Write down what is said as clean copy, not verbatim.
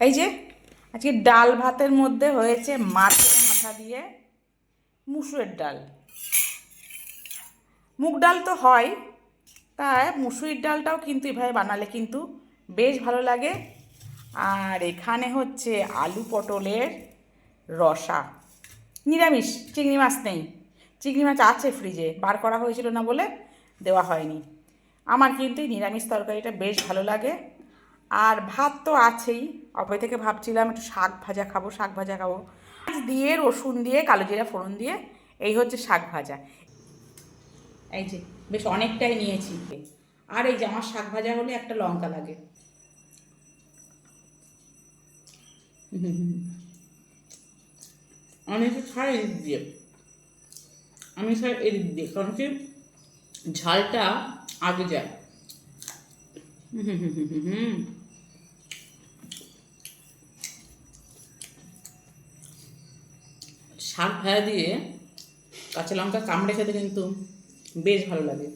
এই যে আজকে ডাল ভাতের মধ্যে হয়েছে মাছের মাথা দিয়ে মুসুরের ডাল। মুগ ডাল তো হয়, তাই মুসুরির ডালটাও কিন্তু এভাবে বানালে কিন্তু বেশ ভালো লাগে। আর এখানে হচ্ছে আলু পটলের রসা, নিরামিষ, চিংড়ি মাছ নেই। চিংড়ি মাছ আছে ফ্রিজে, বার করা হয়েছিল না বলে দেওয়া হয়নি। আমার কিন্তু এই নিরামিষ তরকারিটা বেশ ভালো লাগে। আর ভাত তো আছেই, অপর থেকে ভাবছিলাম একটু শাক ভাজা খাবো, শাক ভাজা খাবো মাছ দিয়ে, রসুন দিয়ে, কালো জিরা ফোড়ন দিয়ে। এই হচ্ছে শাক ভাজা। এই যে বেশ অনেকটাই নিয়েছি। আর এই যে আমার শাক ভাজা হলে একটা লঙ্কা লাগে। অনেকে খায় এদিক দিয়ে, আমি খাই এদিক দিয়ে, কারণ কি ঝালটা আগে যায়। শাক ভাজা দিয়ে কাঁচা লঙ্কা কামড়ে খেতে কিন্তু বেশ ভালো লাগে।